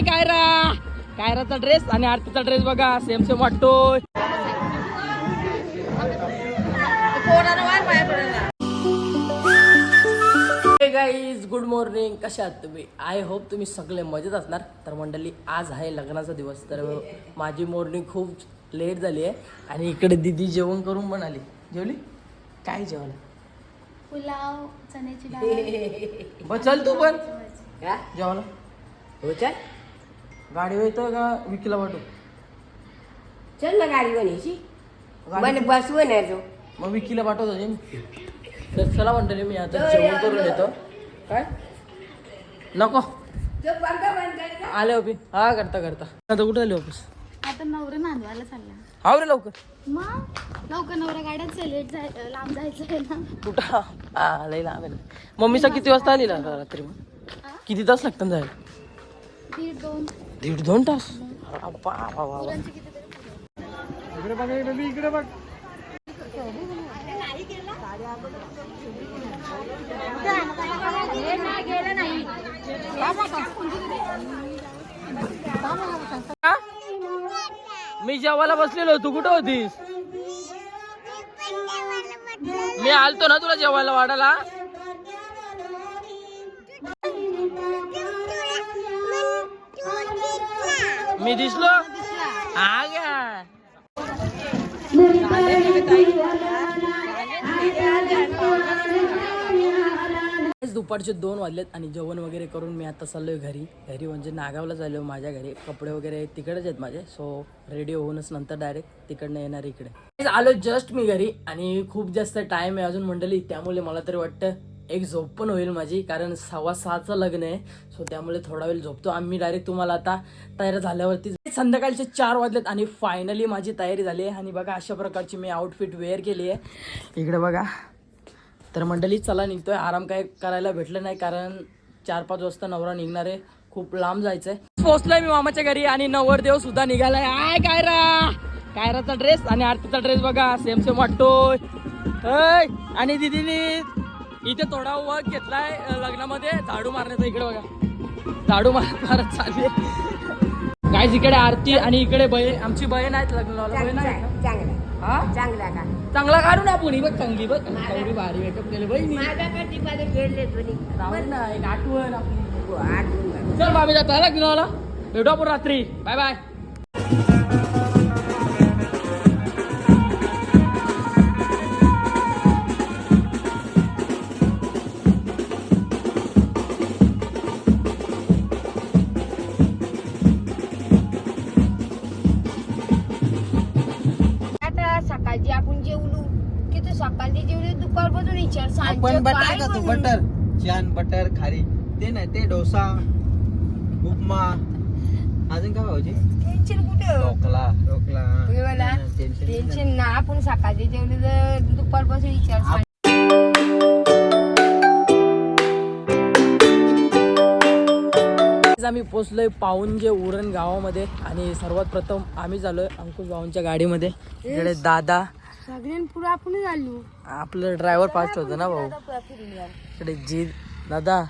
कायराचा dress आणि आरतीचा dress बघा सेम सेम वाटतोय. गाईज गुड मॉर्निंग, कशा आहात तुम्ही? आय होप तुम्ही सगळे मजेत असणार. तर मंडळी आज आहे लग्नाचा दिवस, तर माझी मॉर्निंग खूप लेट झाली आहे आणि इकडे दीदी जेवण करून पण आली. जेवली काय जेवण? पुलाव, चण्याची डाळ. बस चल तू पण जेवायला. हो चल, गाडी येतो का विकीला वाटू? चल ना गाडी बनायची बसवून येतो मग विकीला पाठवतो मी. तर चला म्हणतो मी आता जेवण करून येतो. काय नको आले ऑफिस? हा करता आता कुठे आले ऑफिस? आता नवरा नांदवायला चालला. हा रे लवकर लवकर नवरा गाड्यात लेट लांब जायचं आहे ना. कुठं? हा लई लांब आहे. मम्मीचा किती वाजता आली रात्री? मग किती तास लागतात जायला? 1.5-2 तास. इकडे बघ. मी जेवायला बसलेलो, तू कुठं होतीस? मी आलतो ना तुला जेवायला वाढायला. मी दिसलो? हा गा दुपारचे 2 वाजलेत आणि जेवण वगैरे करून मी आता चाललोय घरी म्हणजे नागावला चाललोय माझ्या घरी. कपडे वगैरे तिकडेच आहेत माझे, सो रेडी होऊनच नंतर डायरेक्ट तिकडनं येणार इकडे. आलो जस्ट मी घरी आणि खूप जास्त टाइम आहे अजून मंडळी, त्यामुळे मला तरी वाटतं एक झोप पण होईल माझी, कारण 6:15चं लग्न आहे. सो त्यामुळे थोडा वेळ झोपतो. आम्ही डायरेक्ट तुम्हाला आता तयार झाल्यावरती संध्याकाळचे 4 वाजलेत आणि फायनली माझी तयारी झाली आहे. आणि बघा अशा प्रकारची मी आउटफिट वेअर केली आहे. इकडे बघा. तर मंडळी चला निघतोय. आराम काय करायला भेटलं नाही, कारण 4-5 वाजता नवरा निघणार आहे. खूप लांब जायचंय. पोहोचलोय मी मामाच्या घरी आणि नवरदेव सुद्धा निघालाय. कायराचा ड्रेस आणि आरतीचा ड्रेस बघा सेम सेम वाटतोय. आणि दीदीने इथे थोडा वर्क घेतलाय लग्नामध्ये झाडू मारण्याचा. इकडे बघा झाडू मारत चालले. काय इकडे आरती आणि इकडे आमची बहीण आहेत लग्नाला. बहीण आहे चांगला काढून आपण. बघ चांगली बघ चांगली भारी मेकअप केले बहिणी. एक आठवण आपली. चल आम्ही जातो लग्नाला. भेटू आपण रात्री. Bye bye. सकाळची आपण जेवलो की तू सकाळची जेवली दुपारपासून विचार. आपण बटर का तू बटर छान बटर खारी ते नाही ते डोसा उपमा अजून काय पाहिजे? टेन्शन कुठे ढोकला टेन्शन ना. आपण सकाळची जेवली तर दुपारपासून विचार. आम्ही पोचलोय पाऊंजे उरण गावामध्ये आणि सर्वात प्रथम आम्ही झालोय अंकुश भाऊंच्या गाडीमध्ये. इकडे दादा सगळ्यांपुढे आपण झालो. आपलं ड्रायव्हर फास्ट होतं ना भाऊ. इकडे जी दादा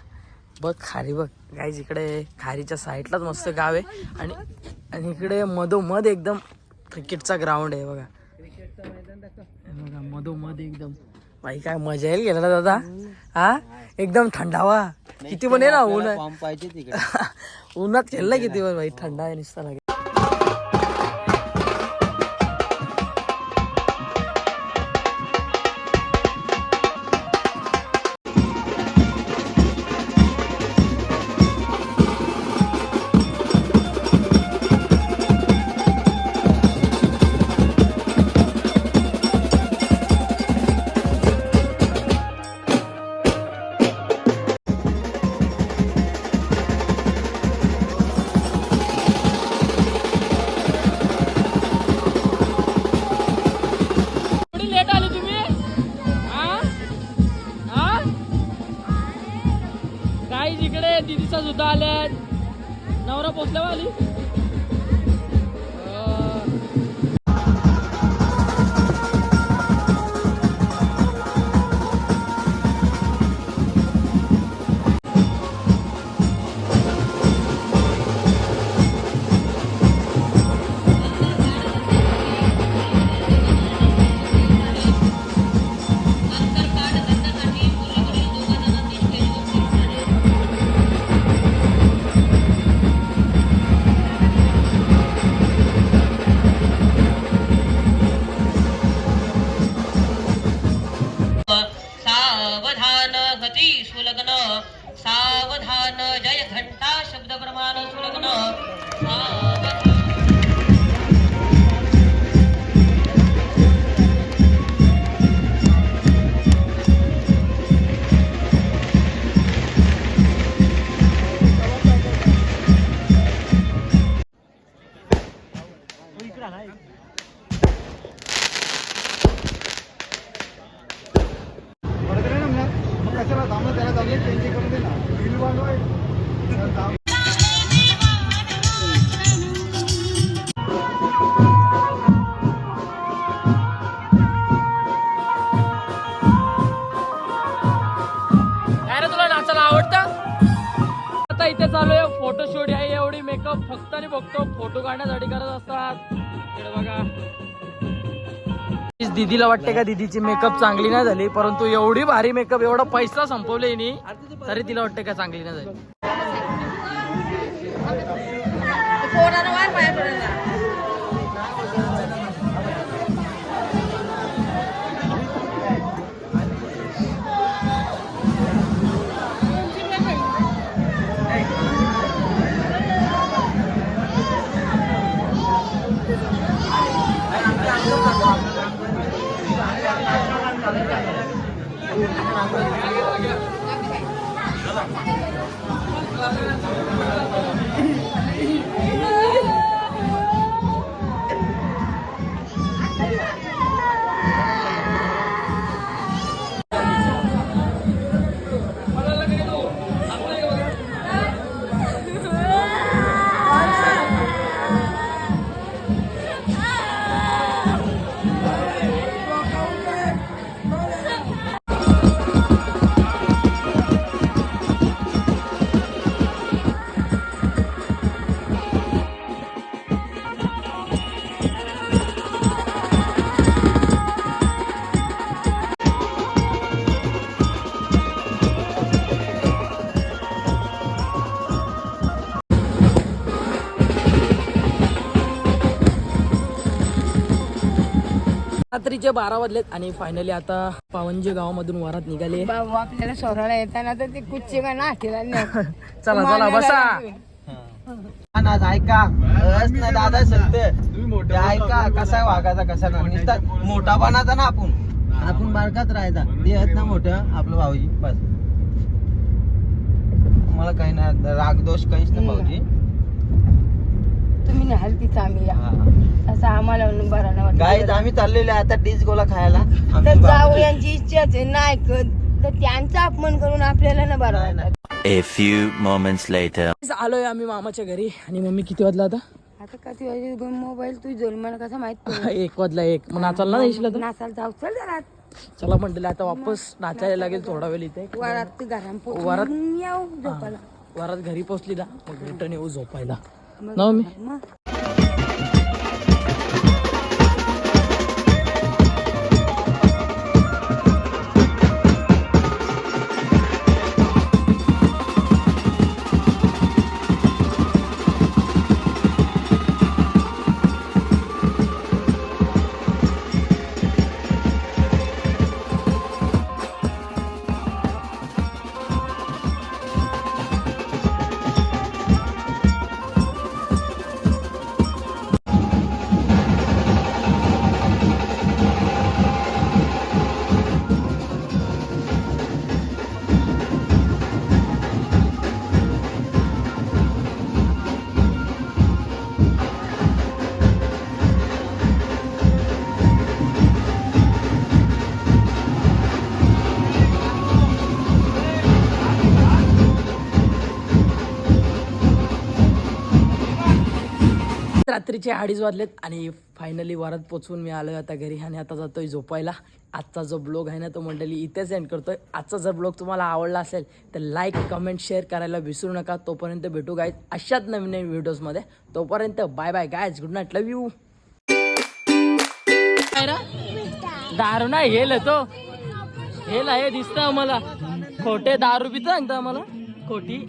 बघ खारी बघ गाईज. इकडे खारीच्या साईडलाच मस्त गाव आहे आणि इकडे मधोमध एकदम क्रिकेटचा ग्राउंड आहे बघा. बघा मधोमध एकदम. भाई काय मजा येईल गेला दादा. हा एकदम थंडावा किती पण आहे ना. उन्हात खेळला किती पण भाई. थंडा आहे निसता लागे. इकडे दीदीचा सुद्धा आल्यात. नवरा पोचल्या वाली. काय रे तुला नाचायला आवडतं? आता इथे चालू आहे फोटोशूट आहे. एवढी मेकअप फक्त आणि फक्त फोटो काढण्यासाठी करत असतात. इकडे बघा दीदीला वाटते का दीदीची मेकअप चांगली नाही झाली, परंतु एवढी भारी मेकअप एवढा पैसा संपवले नी तरी तिला वाटते का चांगली नाही झाली. रात्रीचे 12 वाजलेत आणि फायनली आता पावनजी गावामधून वरात निघाले. बाबू आपल्याला सोडायला येताना तर ते कुच्चे का ना केला चला चला बसा. आज ऐका ना दादा सांगते ऐका कसा वागायचा कसा नाही. नुसता मोठा बनायचा ना आपण बारकात राहायचा. ते आहेत ना मोठं आपलं भाऊजी बस. मला काही नाही रागदोष काहीच नाही भाऊजी. तुम्ही नाही तीच आम्ही असं आम्हाला बरं नाही वाटत. गाईज आम्ही चाललेले आता डिश गोला खायला. तर जाऊ यांची इच्छाच आहे नाही तर त्यांचा अपमान करून आपल्याला ना बरं वाटत. A few moments later. आलोय आम्ही मामाच्या घरी आणि मम्मी किती वाजला आता? आता किती वाजे मोबाईल तू जोल मला कसं माहित 1 वाजला. 1 मग नाचायला ना येशील आता? नाचायला जाऊ चल जरा चला म्हटलं आता वापस नाचायला लागेल थोडा वेळ इथे. वरात घरात वरात येऊ झोपायला. वरात घरी पोहोचली ना मग रिटर्न येऊ झोपायला ना मम्मी. मग रात्रीचे 2:30 वाजलेत आणि फायनली वरात पोचून मी आलोय आता घरी आणि आता जातोय झोपायला. आजचा जो ब्लॉग आहे ना तो मंडळी इथेच एंड करतोय. आजचा जर ब्लॉग तुम्हाला आवडला असेल तर लाईक कमेंट शेअर करायला विसरू नका. तोपर्यंत भेटू गाईज अशाच नवीन नवीन व्हिडिओजमध्ये. तोपर्यंत bye bye guys, good night, love you. दारू नाही हेल तो हेल आहे दिसतं आम्हाला. खोटे दारू पितं सांगता आम्हाला खोटी.